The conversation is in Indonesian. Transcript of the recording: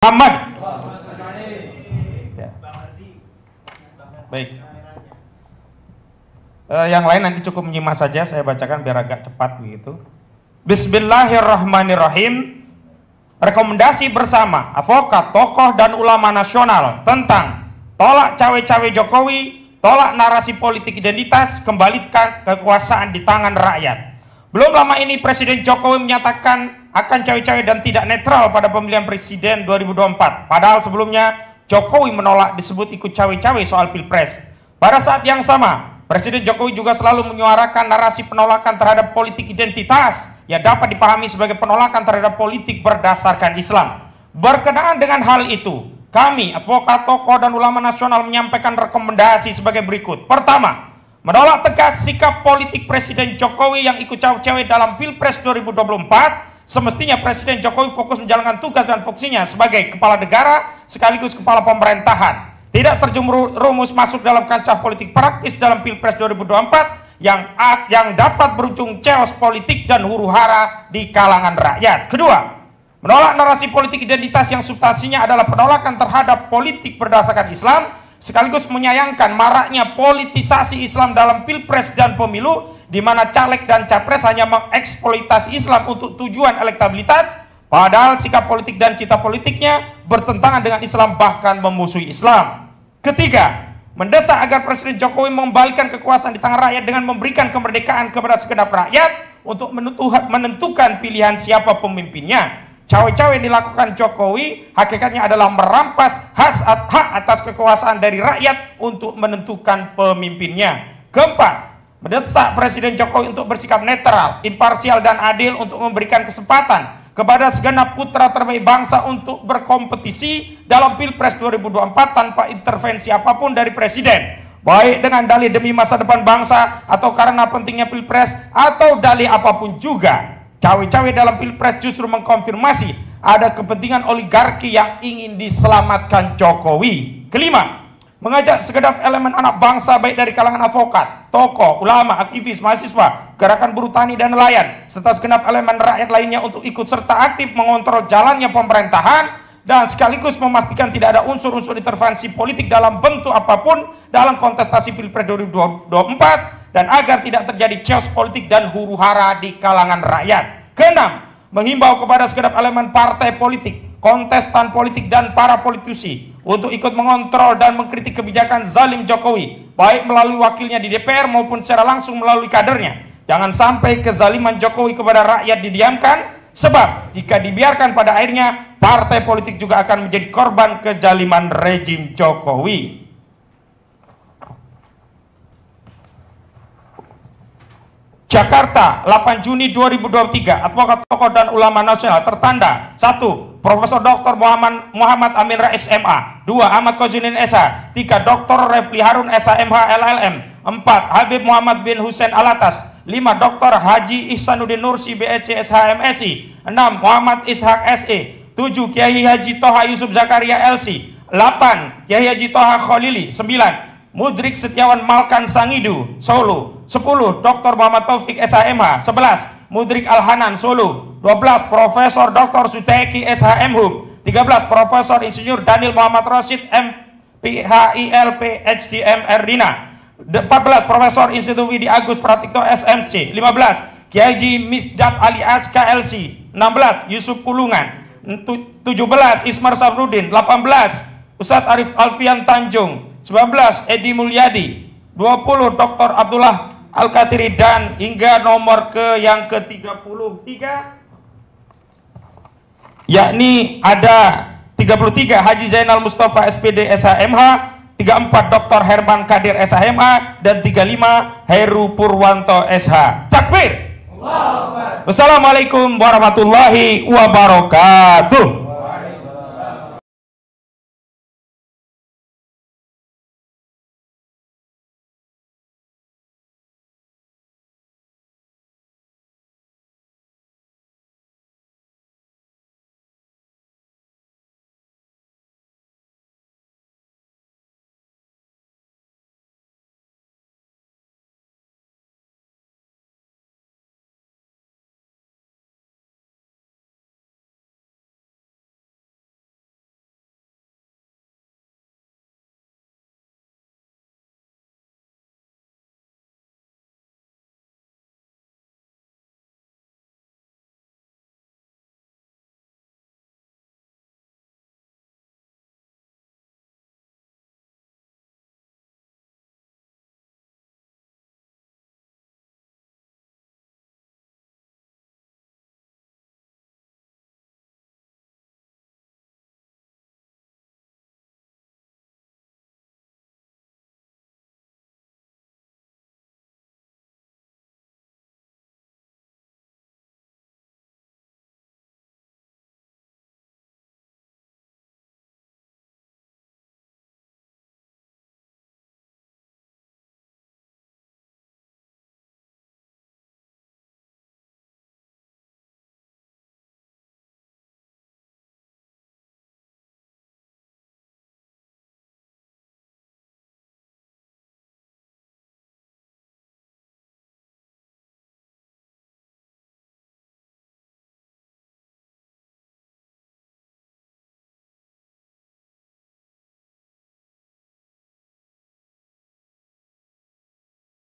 Muhammad. Ya. Baik. Yang lain nanti cukup menyimak saja, saya bacakan biar agak cepat begitu. Bismillahirrahmanirrahim. Rekomendasi bersama advokat, tokoh dan ulama nasional tentang tolak cawe-cawe Jokowi, tolak narasi politik identitas, kembalikan kekuasaan di tangan rakyat. Belum lama ini Presiden Jokowi menyatakan akan cawe-cawe dan tidak netral pada pemilihan presiden 2024. Padahal sebelumnya Jokowi menolak disebut ikut cawe-cawe soal pilpres. Pada saat yang sama, Presiden Jokowi juga selalu menyuarakan narasi penolakan terhadap politik identitas yang dapat dipahami sebagai penolakan terhadap politik berdasarkan Islam. Berkenaan dengan hal itu, kami, advokat, tokoh, dan ulama nasional menyampaikan rekomendasi sebagai berikut. Pertama, menolak tegas sikap politik Presiden Jokowi yang ikut cawe-cawe dalam Pilpres 2024. Semestinya Presiden Jokowi fokus menjalankan tugas dan fungsinya sebagai kepala negara sekaligus kepala pemerintahan. Tidak terjerumus masuk dalam kancah politik praktis dalam Pilpres 2024 yang dapat berujung chaos politik dan huru-hara di kalangan rakyat. Kedua, menolak narasi politik identitas yang substansinya adalah penolakan terhadap politik berdasarkan Islam, sekaligus menyayangkan maraknya politisasi Islam dalam Pilpres dan pemilu, di mana caleg dan capres hanya mengeksploitasi Islam untuk tujuan elektabilitas, padahal sikap politik dan cita politiknya bertentangan dengan Islam, bahkan memusuhi Islam. Ketiga, mendesak agar Presiden Jokowi mengembalikan kekuasaan di tangan rakyat dengan memberikan kemerdekaan kepada segenap rakyat untuk menentukan pilihan siapa pemimpinnya. Cawe-cawe yang dilakukan Jokowi hakikatnya adalah merampas hak atas kekuasaan dari rakyat untuk menentukan pemimpinnya. Keempat, mendesak Presiden Jokowi untuk bersikap netral, imparsial, dan adil untuk memberikan kesempatan kepada segenap putra terbaik bangsa untuk berkompetisi dalam Pilpres 2024 tanpa intervensi apapun dari Presiden, baik dengan dalih demi masa depan bangsa atau karena pentingnya Pilpres atau dalih apapun juga. Cawe-cawe dalam Pilpres justru mengkonfirmasi ada kepentingan oligarki yang ingin diselamatkan Jokowi. Kelima, mengajak segenap elemen anak bangsa baik dari kalangan advokat, tokoh, ulama, aktivis, mahasiswa, gerakan buruh tani dan nelayan, serta segenap elemen rakyat lainnya untuk ikut serta aktif mengontrol jalannya pemerintahan dan sekaligus memastikan tidak ada unsur-unsur intervensi politik dalam bentuk apapun dalam kontestasi Pilpres 2024 dan agar tidak terjadi chaos politik dan huru-hara di kalangan rakyat. Keenam, menghimbau kepada segenap elemen partai politik, kontestan politik, dan para politisi untuk ikut mengontrol dan mengkritik kebijakan zalim Jokowi, baik melalui wakilnya di DPR maupun secara langsung melalui kadernya. Jangan sampai kezaliman Jokowi kepada rakyat didiamkan, sebab jika dibiarkan pada akhirnya partai politik juga akan menjadi korban kezaliman rejim Jokowi. Jakarta, 8 Juni 2023, advokat, tokoh, dan ulama nasional tertanda. 1. Profesor Dr. Muhammad Amin Rais MA. 2. Ahmad Kozinin SH. 3. Dr. Refli Harun SHMH LLM. 4. Habib Muhammad bin Hussein Alatas. 5. Dr. Haji Ihsanuddin Nursi BEC SHMSI. 6. Muhammad Ishak SE. 7. Kiai Haji Toha Yusuf Zakaria LC. 8. Kiai Haji Toha Kholili. 9. Mudrik Setiawan Malkan Sangidu Solo. 10. Dr. Muhammad Taufik SHMH. 11. Mudrik Al-Hanan Solo. 12. Profesor Dr. Suteki SHM Hub. 13. Profesor Insinyur Daniel Muhammad Rashid MPHIL PhD Erdina. 14. Profesor Institut Widi Agus Pratikto SMC. 15. Kiai Haji Misdad Ali Aska LC. 16. Yusuf Pulungan. 17. Ismar Safrudin. 18. Ustadz Arif Alfian Tanjung. 19. Edi Mulyadi. 20. Dr. Abdullah Al-Katiri, dan hingga nomor yang ke-33, yakni ada 33 Haji Zainal Mustafa SPD SHMH, 34 Dr. Herman Kadir SHMH, dan 35 Heru Purwanto SH. Takbir. Wassalamualaikum warahmatullahi wabarakatuh.